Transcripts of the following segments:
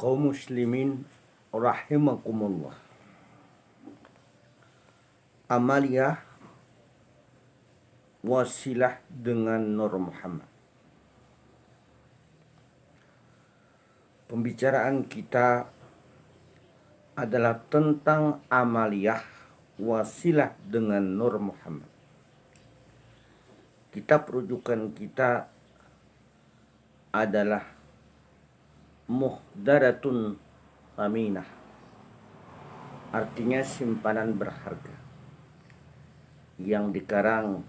Kaum muslimin rahimakumullah. Amaliyah wasilah dengan Nur Muhammad. Pembicaraan kita adalah tentang amaliyah wasilah dengan Nur Muhammad. Kitab rujukan kita adalah Muhdaratun Aminah, artinya simpanan berharga, yang dikarang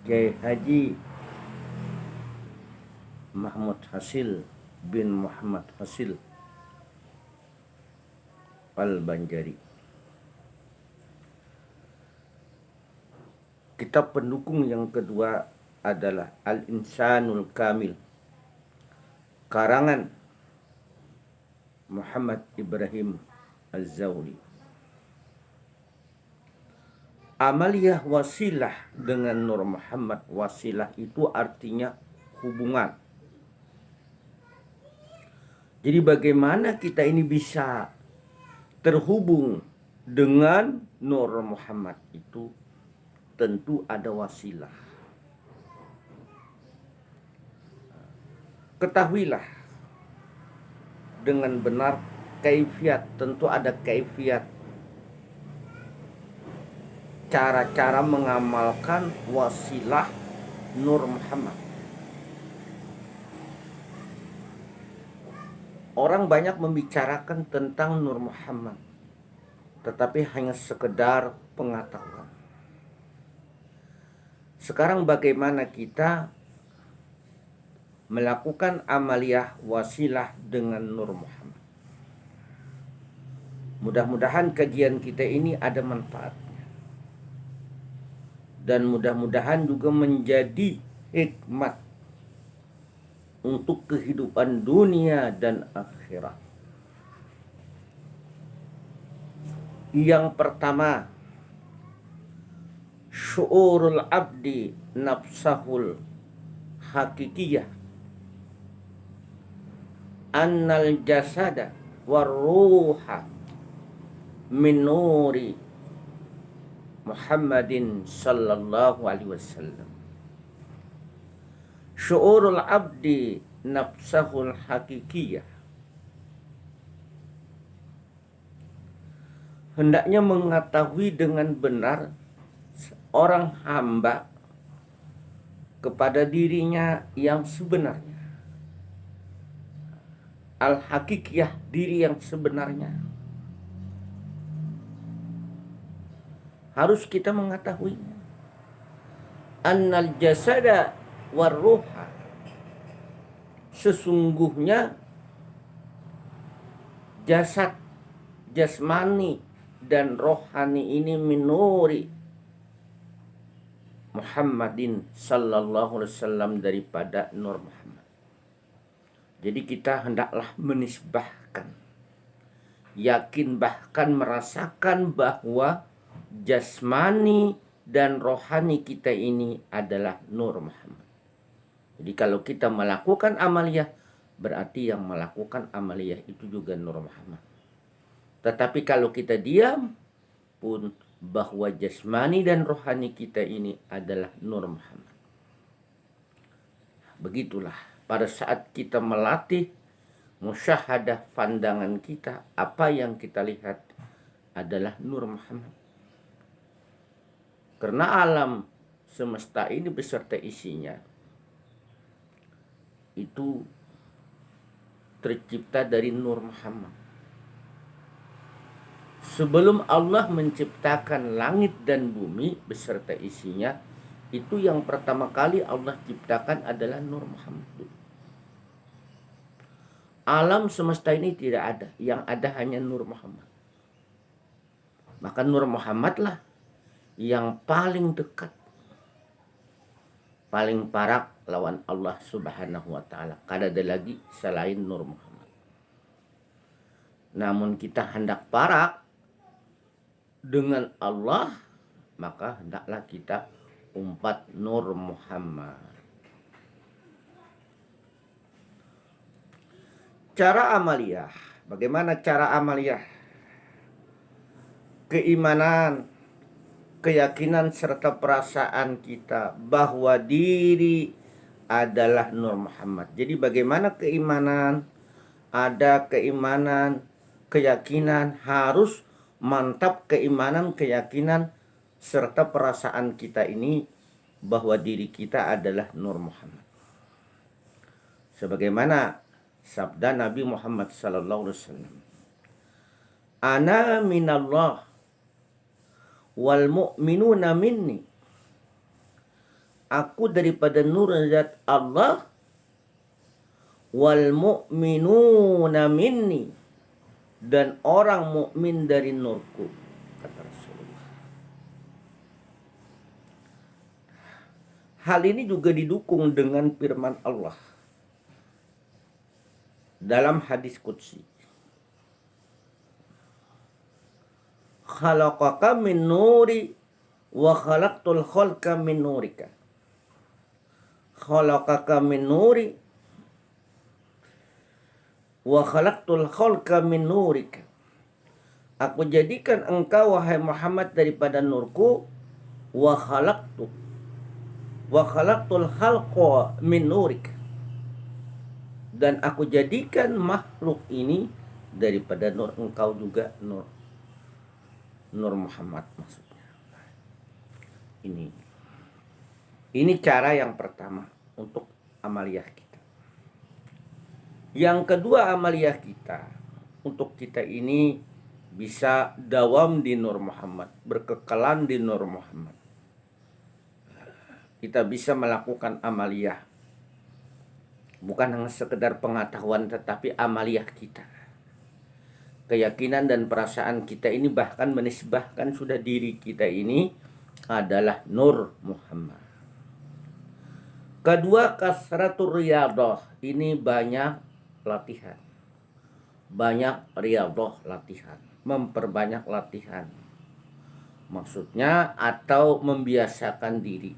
Kiai Haji Mahmud Hasil bin Muhammad Hasil Al-Banjari. Kitab pendukung yang kedua adalah Al-Insanul Kamil, karangan Muhammad Ibrahim Az-Zawli. Amaliyah wasilah dengan Nur Muhammad, wasilah itu artinya hubungan. Jadi bagaimana kita ini bisa terhubung dengan Nur Muhammad itu tentu ada wasilah. Ketahuilah dengan benar kaifiat, tentu ada kaifiat, cara-cara mengamalkan wasilah Nur Muhammad. Orang banyak membicarakan tentang Nur Muhammad, tetapi hanya sekedar pengetahuan. Sekarang bagaimana kita melakukan amaliyah wasilah dengan Nur Muhammad? Mudah-mudahan kajian kita ini ada manfaatnya, dan mudah-mudahan juga menjadi hikmat untuk kehidupan dunia dan akhirat. Yang pertama, syu'urul abdi nafsahul hakikiyah annal jasada warruha min nuri Muhammadin sallallahu alaihi wasallam. Syu'urul abdi nafsahul hakikiyah, hendaknya mengetahui dengan benar orang hamba kepada dirinya yang sebenarnya. Al-hakikiyah, diri yang sebenarnya. Harus kita mengetahuinya. Annal jasada warruha, sesungguhnya jasad, jasmani dan rohani ini minuri Muhammadin sallallahu alaihi wasallam, daripada Nur Muhammad. Jadi kita hendaklah menisbahkan, yakin bahkan merasakan bahwa jasmani dan rohani kita ini adalah Nur Muhammad. Jadi kalau kita melakukan amaliyah, berarti yang melakukan amaliyah itu juga Nur Muhammad. Tetapi kalau kita diam pun bahwa jasmani dan rohani kita ini adalah Nur Muhammad. Begitulah pada saat kita melatih musyahadah pandangan kita, apa yang kita lihat adalah Nur Muhammad. Karena alam semesta ini beserta isinya itu tercipta dari Nur Muhammad. Sebelum Allah menciptakan langit dan bumi beserta isinya, itu yang pertama kali Allah ciptakan adalah Nur Muhammad. Alam semesta ini tidak ada, yang ada hanya Nur Muhammad. Maka Nur Muhammad lah yang paling dekat, paling parak lawan Allah subhanahu wa ta'ala. Kada ada lagi selain Nur Muhammad. Namun kita hendak parak dengan Allah, maka hendaklah kita umpat Nur Muhammad. Cara amaliyah. Bagaimana cara amaliyah? Keimanan, keyakinan serta perasaan kita bahwa diri adalah Nur Muhammad. Jadi bagaimana keimanan? Ada keimanan, keyakinan, harus mantap keimanan, keyakinan serta perasaan kita ini bahwa diri kita adalah Nur Muhammad. Sebagaimana sabda Nabi Muhammad sallallahu alaihi wasallam, "Ana minallah wal mu'minuna minni." Aku daripada nur zat Allah, wal mu'minuna minni, dan orang mukmin dari nurku, kata Rasulullah. Hal ini juga didukung dengan firman Allah dalam hadis qudsi, khalaqaka min nuri wa khalaqtul khalqa min nurika. Khalaqaka min nuri wa khalaqtul khalqa min nurika. Aku jadikan engkau wahai Muhammad daripada nurku, wa khalaqtul khalqa min nurika, dan aku jadikan makhluk ini daripada nur engkau juga, Nur Muhammad maksudnya. Ini cara yang pertama untuk amaliyah kita. Yang kedua, amaliyah kita untuk kita ini bisa dawam di Nur Muhammad, berkekalan di Nur Muhammad. Kita bisa melakukan amaliyah, bukan hanya sekedar pengetahuan, tetapi amaliyah kita. Keyakinan dan perasaan kita ini bahkan menisbahkan sudah diri kita ini adalah Nur Muhammad. Kedua, kasratur riyadhah. Ini banyak latihan. Banyak riyadhah, latihan. Memperbanyak latihan. Maksudnya atau membiasakan diri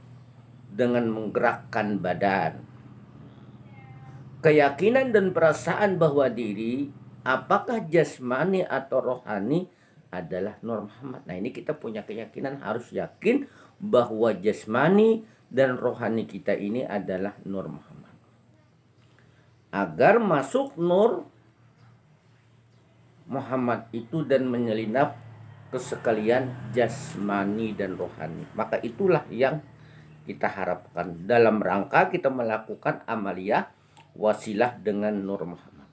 dengan menggerakkan badan. Keyakinan dan perasaan bahwa diri, apakah jasmani atau rohani, adalah Nur Muhammad. Nah, ini kita punya keyakinan, harus yakin bahwa jasmani dan rohani kita ini adalah Nur Muhammad. Agar masuk Nur Muhammad itu dan menyelinap ke sekalian jasmani dan rohani, maka itulah yang kita harapkan dalam rangka kita melakukan amaliyah wasilah dengan Nur Muhammad.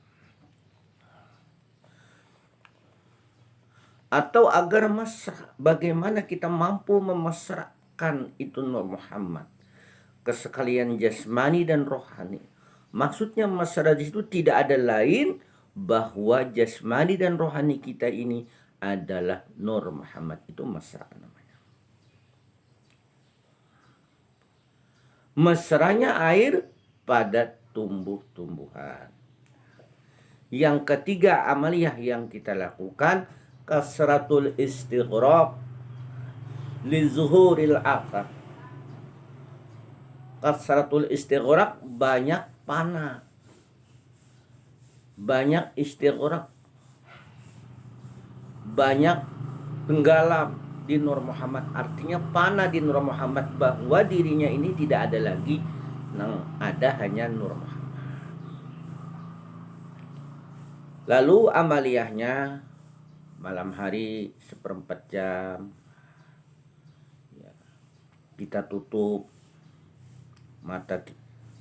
Atau agar mesra, bagaimana kita mampu memesrakan itu Nur Muhammad ke sekalian jasmani dan rohani. Maksudnya mesra di situ tidak ada lain bahwa jasmani dan rohani kita ini adalah Nur Muhammad. Itu mesra namanya. Mesranya air pada tumbuh-tumbuhan. Yang ketiga amaliyah yang kita lakukan, kasratul istighraq li zuhuril akhar. Kasratul istighraq, banyak panah, banyak istighraq, banyak tenggelam di Nur Muhammad. Artinya panah di Nur Muhammad, bahwa dirinya ini tidak ada lagi, yang ada hanya Nur Muhammad. Lalu amaliyahnya malam hari 1/4 jam, kita tutup mata,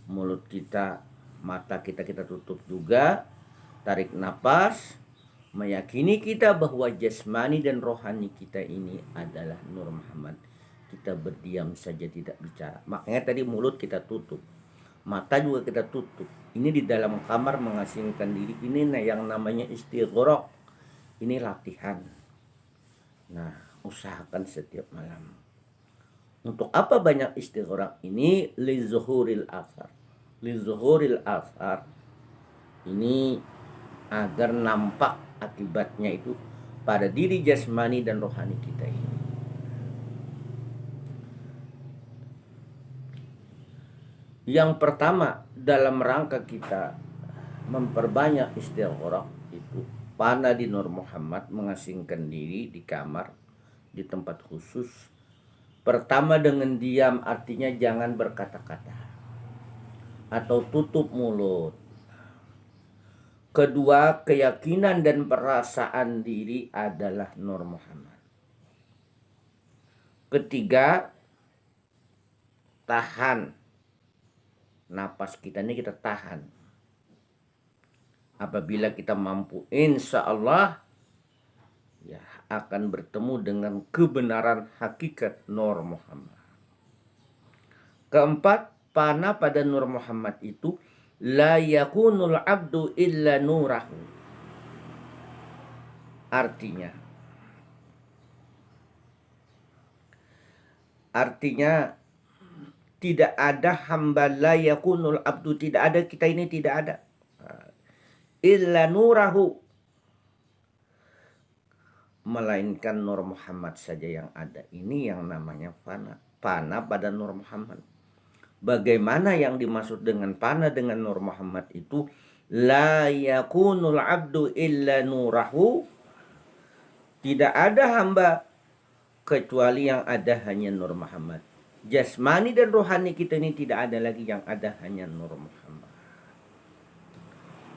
mulut kita, mata kita tutup juga, tarik napas, meyakini kita bahwa jasmani dan rohani kita ini adalah Nur Muhammad. Kita berdiam saja, tidak bicara. Makanya tadi mulut kita tutup, mata juga kita tutup. Ini di dalam kamar mengasingkan diri. Ini yang namanya istighraq. Ini latihan. Nah, usahakan setiap malam. Untuk apa banyak istighraq ini? Li zuhuril athar. Li zuhuril athar. Ini agar nampak akibatnya itu pada diri jasmani dan rohani kita ini. Yang pertama, dalam rangka kita memperbanyak istigharah itu pana di Nur Muhammad, mengasingkan diri di kamar di tempat khusus. Pertama dengan diam, artinya jangan berkata-kata atau tutup mulut. Kedua, keyakinan dan perasaan diri adalah Nur Muhammad. Ketiga, tahan. Napas kita ini kita tahan. Apabila kita mampu, insya Allah ya akan bertemu dengan kebenaran hakikat Nur Muhammad. Keempat, pana pada Nur Muhammad itu la yakunul abdu illa nurahu. Artinya tidak ada hamba, la yakunul abdu, tidak ada, kita ini tidak ada, illa nurahu, melainkan Nur Muhammad saja yang ada. Ini yang namanya fana. Pana pada Nur Muhammad. Bagaimana yang dimaksud dengan pana dengan Nur Muhammad itu? La yakunul abdu illa nurahu. Tidak ada hamba kecuali yang ada hanya Nur Muhammad. Jasmani dan rohani kita ini tidak ada lagi, yang ada hanya Nur Muhammad.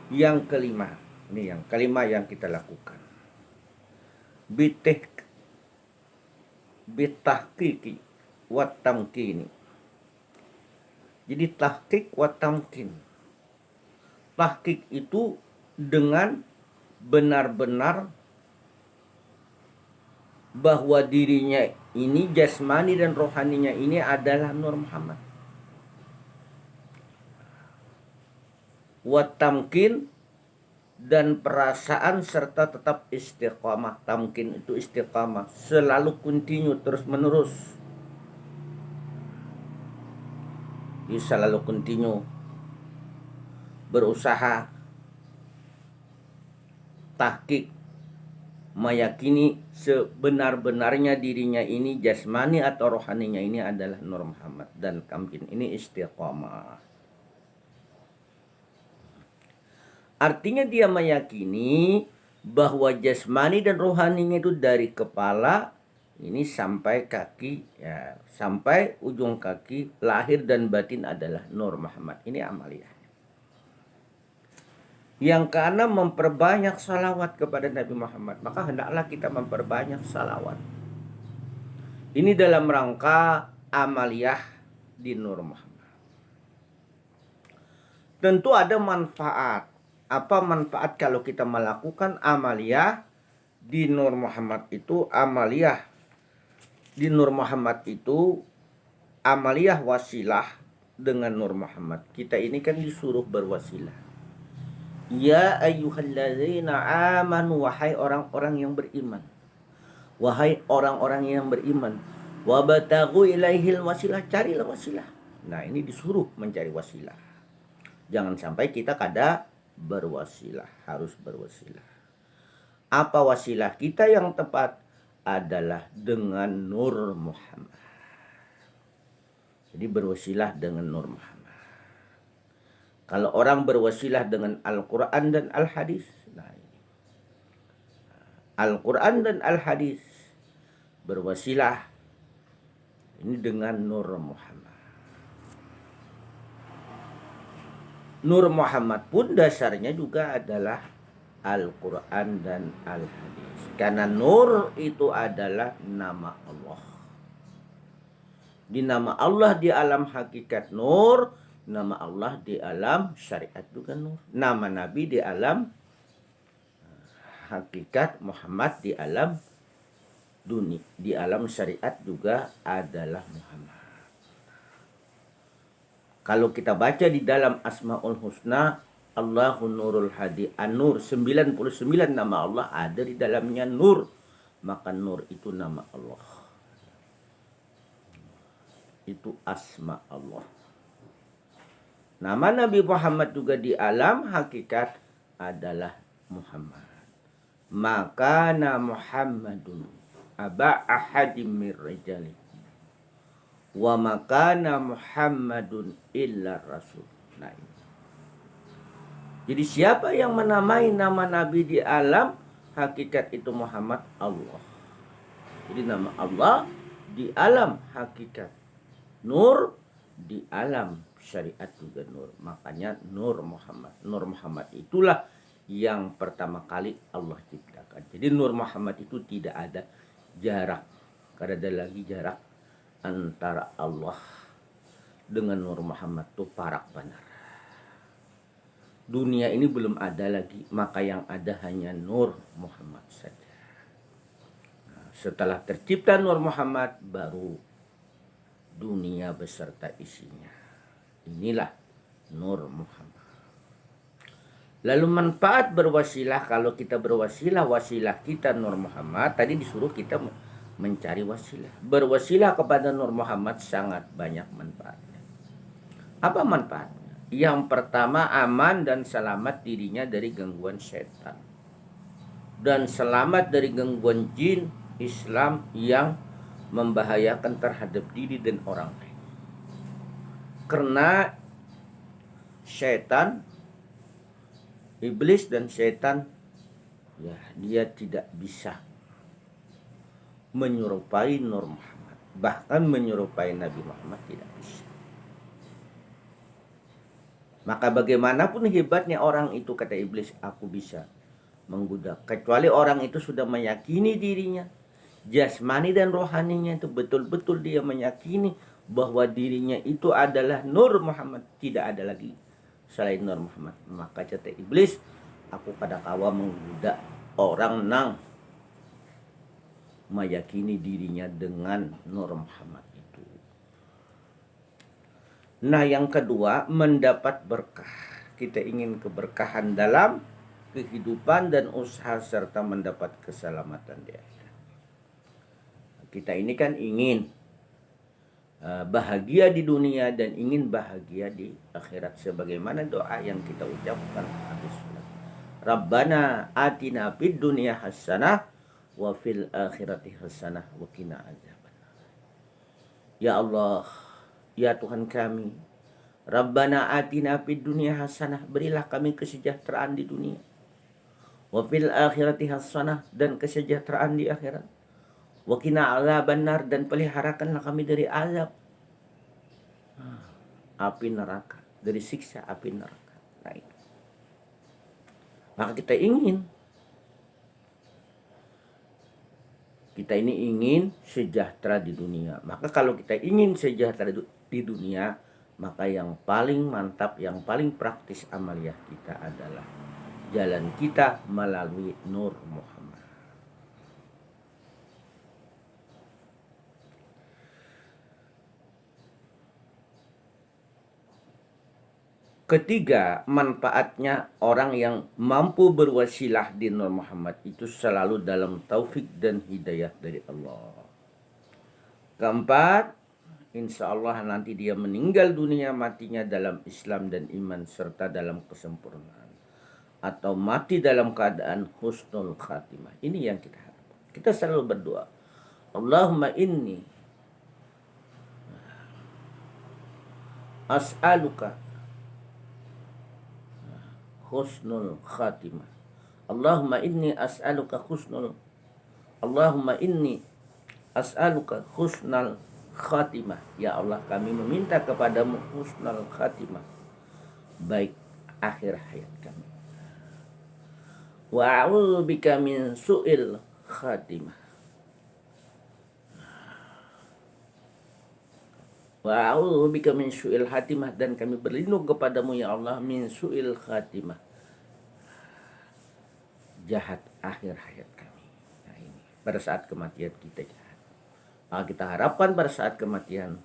Yang kelima, ini yang kelima yang kita lakukan. Bitahqiqi wa tamkini. Jadi tahqiq wa tamkin. Tahqiq itu dengan benar-benar bahwa dirinya ini, jasmani dan rohaninya ini adalah Nur Muhammad. Wa tamkin, dan perasaan serta tetap istiqamah. Tamkin itu istiqamah, selalu continue, terus menerus. Selalu continue berusaha tahqiq, meyakini sebenar-benarnya dirinya ini, jasmani atau rohaninya ini adalah Nur Muhammad, dan tamkin ini istiqamah. Artinya dia meyakini bahwa jasmani dan rohaninya itu dari kepala ini sampai kaki, ya, sampai ujung kaki, lahir dan batin adalah Nur Muhammad. Ini amaliyah. Yang keenam, memperbanyak salawat kepada Nabi Muhammad. Maka hendaklah kita memperbanyak salawat. Ini dalam rangka amaliyah di Nur Muhammad. Tentu ada manfaat. Apa manfaat kalau kita melakukan amaliyah di Nur Muhammad itu? Amaliyah di Nur Muhammad itu amaliyah wasilah dengan Nur Muhammad. Kita ini kan disuruh berwasilah. Ya ayyuhalladzina amanu, wahai orang-orang yang beriman. Wahai orang-orang yang beriman. Wabtaghu ilaihil wasilah, carilah wasilah. Nah, ini disuruh mencari wasilah. Jangan sampai kita kada berwasilah, harus berwasilah. Apa wasilah kita yang tepat? Adalah dengan Nur Muhammad. Jadi berwasilah dengan Nur Muhammad. Kalau orang berwasilah dengan Al-Quran dan Al-Hadis, nah ini. Al-Quran dan Al-Hadis berwasilah ini dengan Nur Muhammad. Nur Muhammad pun dasarnya juga adalah Al-Quran dan Al-Hadis. Karena Nur itu adalah nama Allah. Di nama Allah di alam hakikat Nur, nama Allah di alam syariat juga Nur. Nama Nabi di alam hakikat, Muhammad di alam dunia, di alam syariat juga adalah Muhammad. Kalau kita baca di dalam Asmaul Husna, Allahun Nurul Hadi, An-Nur, 99 nama Allah ada di dalamnya Nur. Maka Nur itu nama Allah. Itu asma Allah. Nama Nabi Muhammad juga di alam hakikat adalah Muhammad. Makana Muhammadun aba ahadim min rijali wa makana Muhammadun illa rasul. Nah, ini. Jadi siapa yang menamai nama Nabi di alam hakikat itu Muhammad Allah. Jadi nama Allah di alam hakikat. Nur di alam syariat juga nur. Makanya Nur Muhammad. Nur Muhammad itulah yang pertama kali Allah ciptakan. Jadi Nur Muhammad itu tidak ada jarak. Karena ada lagi jarak antara Allah dengan Nur Muhammad itu parak benar. Dunia ini belum ada lagi, maka yang ada hanya Nur Muhammad saja. Nah, setelah tercipta Nur Muhammad, baru dunia beserta isinya. Inilah Nur Muhammad. Lalu manfaat berwasilah, kalau kita berwasilah, wasilah kita Nur Muhammad. Tadi disuruh kita mencari wasilah. Berwasilah kepada Nur Muhammad sangat banyak manfaatnya. Apa manfaatnya? Yang pertama, aman dan selamat dirinya dari gangguan setan. Dan selamat dari gangguan jin Islam yang membahayakan terhadap diri dan orang lain. Karena setan, iblis dan setan, ya dia tidak bisa menyerupai Nur Muhammad. Bahkan menyerupai Nabi Muhammad tidak bisa. Maka bagaimanapun hebatnya orang itu, kata iblis, aku bisa menggoda. Kecuali orang itu sudah meyakini dirinya, jasmani dan rohaninya itu betul-betul dia meyakini bahwa dirinya itu adalah Nur Muhammad. Tidak ada lagi selain Nur Muhammad. Maka kata iblis, aku pada kawa menggoda orang nang meyakini dirinya dengan Nur Muhammad. Nah, yang kedua, mendapat berkah. Kita ingin keberkahan dalam kehidupan dan usaha serta mendapat keselamatan di akhirat. Kita ini kan ingin bahagia di dunia dan ingin bahagia di akhirat, sebagaimana doa yang kita ucapkan habis sholat. Rabbana atina fid dunya hasanah wa fil akhirati hasanah wa qina adzabannar. Ya Allah, ya Tuhan kami, Rabbana atina fid dunya hasanah, berilah kami kesejahteraan di dunia. Wa fil akhirati hasanah, dan kesejahteraan di akhirat. Wa qina adzabannar, dan peliharakanlah kami dari azab api neraka, dari siksa api neraka. Nah, itu. Maka kita ini ingin sejahtera di dunia. Maka kalau kita ingin sejahtera di dunia, maka yang paling mantap, yang paling praktis amaliyah kita adalah jalan kita melalui Nur Muhammad. Ketiga, manfaatnya orang yang mampu berwasilah di Nur Muhammad itu selalu dalam taufik dan hidayah dari Allah. Keempat, insya Allah nanti dia meninggal dunia, matinya dalam Islam dan iman serta dalam kesempurnaan. Atau mati dalam keadaan husnul khatimah. Ini yang kita harapkan. Kita selalu berdoa, Allahumma inni as'aluka husnul khatimah. Allahumma inni as'aluka husnul khatimah. Ya Allah, kami meminta kepadamu husnul khatimah, baik akhir hayat kami. Wa a'udzubika min su'il khatimah. Wa a'udzubika min su'il khatimah, dan kami berlindung kepadamu ya Allah min su'il khatimah, jahat akhir hayat kami. Nah, ini pada saat kematian kita jahat. Maka kita harapkan pada saat kematian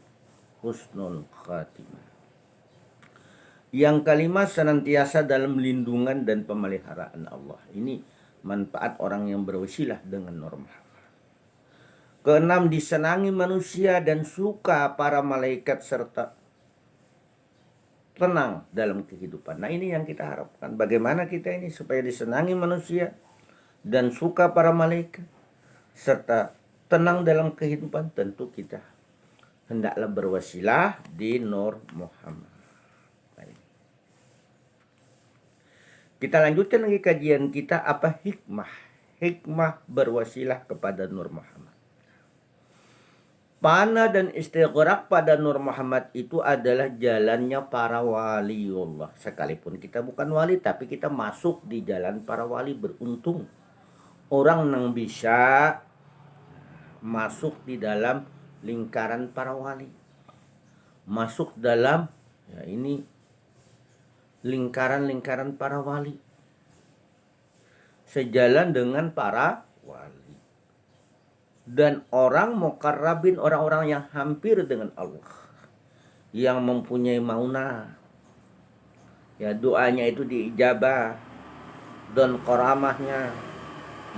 husnul khatimah. Yang kelima, senantiasa dalam lindungan dan pemeliharaan Allah. Ini manfaat orang yang berwasilah dengan norma. Keenam, disenangi manusia dan suka para malaikat serta tenang dalam kehidupan. Nah, ini yang kita harapkan. Bagaimana kita ini supaya disenangi manusia dan suka para malaikat serta tenang dalam kehidupan? Tentu kita hendaklah berwasilah di Nur Muhammad. Kita lanjutkan lagi kajian kita, apa hikmah? Hikmah berwasilah kepada Nur Muhammad. Panah dan istighraq pada Nur Muhammad itu adalah jalannya para waliullah. Sekalipun kita bukan wali, tapi kita masuk di jalan para wali. Beruntung orang yang bisa masuk di dalam lingkaran para wali, masuk dalam ini lingkaran-lingkaran para wali, sejalan dengan para wali dan orang muqarrabin, orang-orang yang hampir dengan Allah, yang mempunyai maunah, ya doanya itu diijabah dan karamahnya,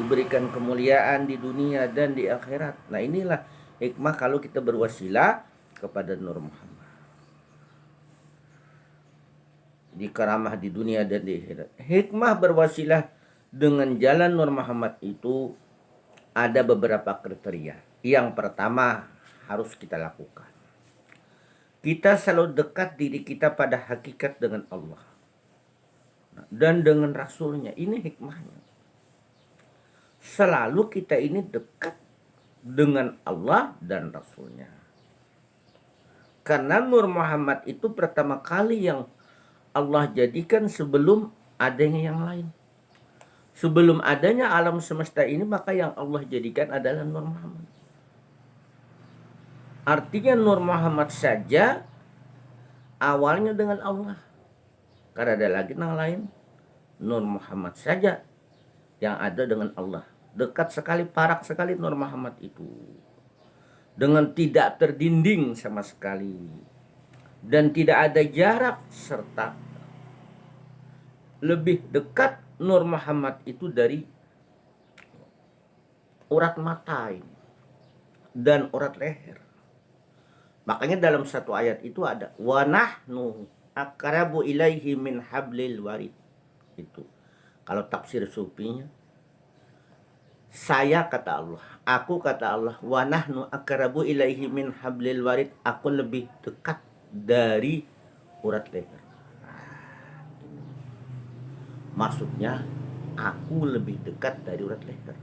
diberikan kemuliaan di dunia dan di akhirat. Nah inilah hikmah kalau kita berwasilah kepada Nur Muhammad, di karamah di dunia dan di akhirat. Hikmah berwasilah dengan jalan Nur Muhammad itu ada beberapa kriteria. Yang pertama harus kita lakukan, kita selalu dekat diri kita pada hakikat dengan Allah dan dengan Rasulnya. Ini hikmahnya. Selalu kita ini dekat dengan Allah dan Rasulnya. Karena Nur Muhammad itu pertama kali yang Allah jadikan sebelum adanya yang lain. Sebelum adanya alam semesta ini, maka yang Allah jadikan adalah Nur Muhammad. Artinya Nur Muhammad saja awalnya dengan Allah. Karena ada lagi yang lain. Nur Muhammad saja yang ada dengan Allah. Dekat sekali, parak sekali Nur Muhammad itu. Dengan tidak terdinding sama sekali. Dan tidak ada jarak, serta lebih dekat Nur Muhammad itu dari urat mata ini dan urat leher. Makanya dalam satu ayat itu ada wa nahnu aqrabu ilaihi min hablil warid. Itu kalau tafsir sufinya, saya kata Allah, aku kata Allah, wa nahnu aqrabu ilaihi min hablil warid, aku lebih dekat dari urat leher. Maksudnya aku lebih dekat dari urat leher.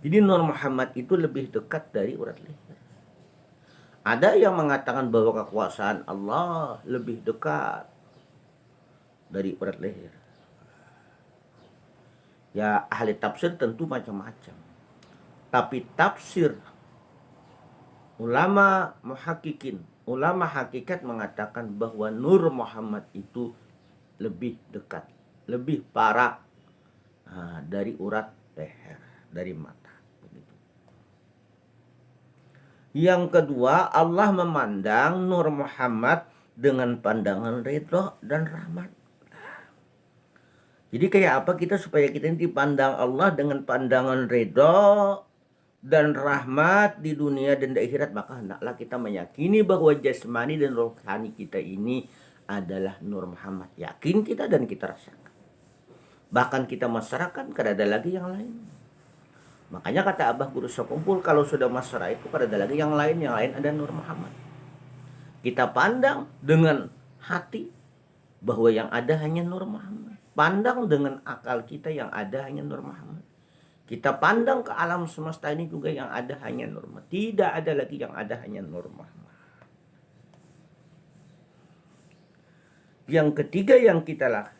Jadi Nur Muhammad itu lebih dekat dari urat leher. Ada yang mengatakan bahwa kekuasaan Allah lebih dekat dari urat leher. Ya ahli tafsir tentu macam-macam. Tapi tafsir ulama muhakkikin, ulama hakikat mengatakan bahwa Nur Muhammad itu lebih dekat, lebih parah dari urat leher, dari mata. Begitu. Yang kedua, Allah memandang Nur Muhammad dengan pandangan ridho dan rahmat. Jadi kayak apa kita supaya kita ini dipandang Allah dengan pandangan ridho dan rahmat di dunia dan di akhirat? Maka hendaklah kita meyakini bahwa jasmani dan rohani kita ini adalah Nur Muhammad. Yakin kita dan kita rasakan. Bahkan kita masyarakat, kada ada lagi yang lain. Makanya kata Abah Guru Sekumpul, kalau sudah masyarakat itu kada ada lagi yang lain ada Nur Muhammad. Kita pandang dengan hati bahwa yang ada hanya Nur Muhammad. Pandang dengan akal kita yang ada hanya Nur Muhammad. Kita pandang ke alam semesta ini juga yang ada hanya Nur Muhammad. Tidak ada lagi yang ada hanya Nur Muhammad. Yang ketiga yang kita lakukan,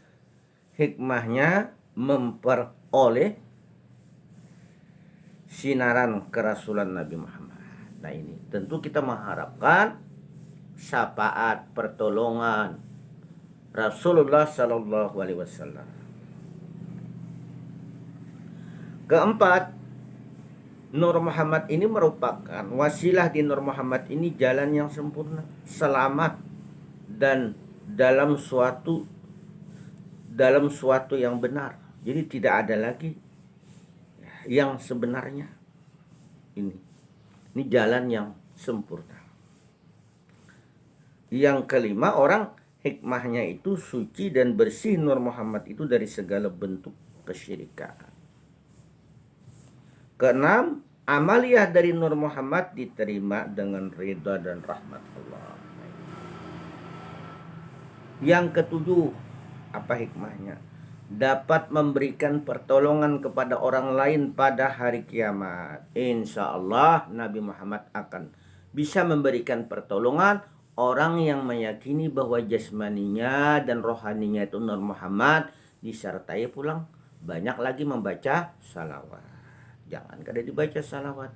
hikmahnya memperoleh sinaran kerasulan Nabi Muhammad. Nah ini tentu kita mengharapkan syafaat, pertolongan Rasulullah Sallallahu Alaihi Wasallam. Keempat, Nur Muhammad ini merupakan wasilah. Di Nur Muhammad ini jalan yang sempurna, selamat, dan dalam suatu yang benar. Jadi tidak ada lagi yang sebenarnya. Ini jalan yang sempurna. Yang kelima, orang hikmahnya itu suci dan bersih Nur Muhammad itu dari segala bentuk kesyirikan. Keenam, amaliyah dari Nur Muhammad diterima dengan ridha dan rahmat Allah. Yang ketujuh, apa hikmahnya? Dapat memberikan pertolongan kepada orang lain pada hari kiamat. Insya Allah Nabi Muhammad akan bisa memberikan pertolongan orang yang meyakini bahwa jasmaninya dan rohaninya itu Nur Muhammad, disertai pulang banyak lagi membaca salawat. Jangan kada dibaca salawat.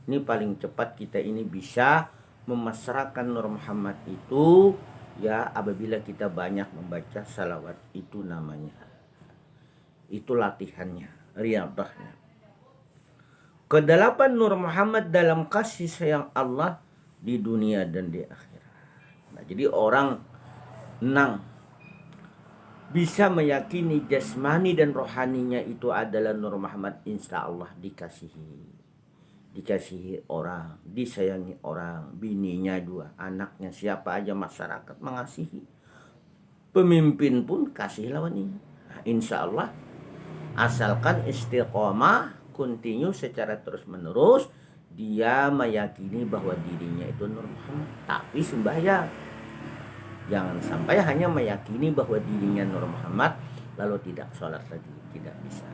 Ini paling cepat kita ini bisa memasrahkan Nur Muhammad itu ya apabila kita banyak membaca salawat, itu namanya. Itu latihannya, riyadahnya. Kedelapan Nur Muhammad dalam kasih sayang Allah di dunia dan di akhirat. Nah, jadi orang nang bisa meyakini jasmani dan rohaninya itu adalah Nur Muhammad, insya Allah dikasihi orang, disayangi orang, bininya juga, anaknya, siapa aja masyarakat mengasihi. Pemimpin pun kasih lawan ini. Nah, insya Allah asalkan istiqomah, continue secara terus menerus, dia meyakini bahwa dirinya itu Nur Muhammad, tapi sembahyang. Jangan sampai hanya meyakini bahwa dirinya Nur Muhammad lalu tidak sholat lagi, tidak bisa.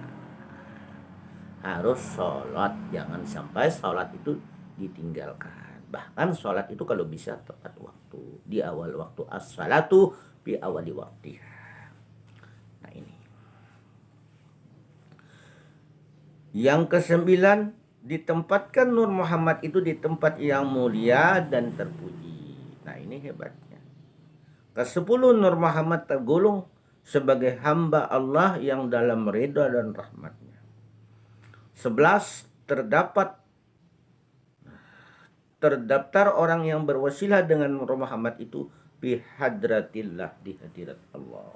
Harus sholat, jangan sampai sholat itu ditinggalkan. Bahkan sholat itu kalau bisa tepat waktu, di awal waktu, as-salatu bi awali waktiha. Nah ini. Yang kesembilan, ditempatkan Nur Muhammad itu di tempat yang mulia dan terpuji. Nah ini hebatnya. Kesepuluh, Nur Muhammad tergolong sebagai hamba Allah yang dalam ridha dan rahmatnya. 11, terdaftar orang yang berwasilah dengan Nur Muhammad itu bihadratillah, di hadirat Allah.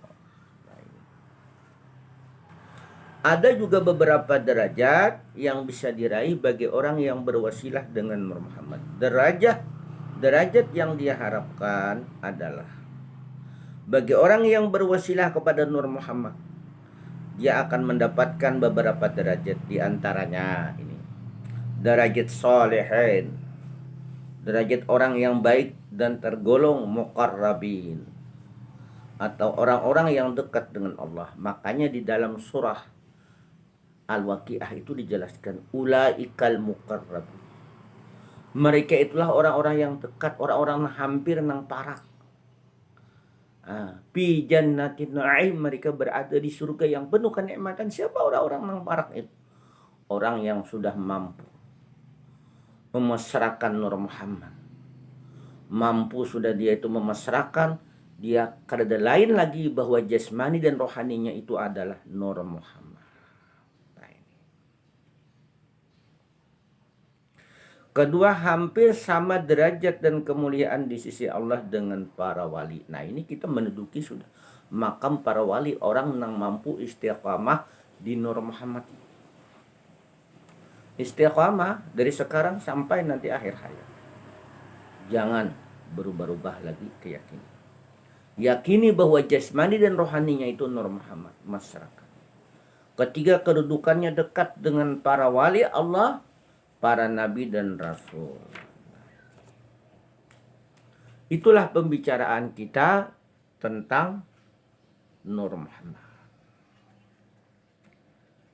Ada juga beberapa derajat yang bisa diraih bagi orang yang berwasilah dengan Nur Muhammad. Derajat yang diharapkan adalah bagi orang yang berwasilah kepada Nur Muhammad, dia akan mendapatkan beberapa derajat, di antaranya ini. Derajat solehin, derajat orang yang baik dan tergolong muqarrabin, atau orang-orang yang dekat dengan Allah. Makanya di dalam surah Al-Waqiah itu dijelaskan ulaikal muqarrab. Mereka itulah orang-orang yang dekat, orang-orang hampir nang parak. Fi jannatin na'im, mereka berada di surga yang penuh kenikmatan. Siapa orang-orang nang parak itu? Orang yang sudah mampu memasrahkan Nur Muhammad. Mampu sudah dia itu memasrahkan, dia kada lain lagi bahwa jasmani dan rohaninya itu adalah Nur Muhammad. Kedua, hampir sama derajat dan kemuliaan di sisi Allah dengan para wali. Nah ini kita menduduki sudah makam para wali, orang yang mampu istiqamah di Nur Muhammad. Istiqamah dari sekarang sampai nanti akhir hayat. Jangan berubah-ubah lagi keyakinan. Yakini bahwa jasmani dan rohaninya itu Nur Muhammad, masyarakat. Ketiga, kedudukannya dekat dengan para wali Allah, para nabi dan rasul. Itulah pembicaraan kita tentang Nur Muhammad.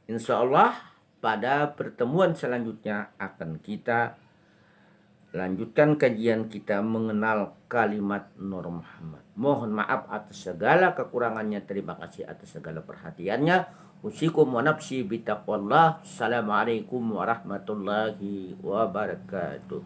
Insya Allah pada pertemuan selanjutnya akan kita lanjutkan kajian kita mengenal kalimat Nur Muhammad. Mohon maaf atas segala kekurangannya. Terima kasih atas segala perhatiannya. Usikum wa nafsi bitaqwallah. Assalamualaikum warahmatullahi wabarakatuh.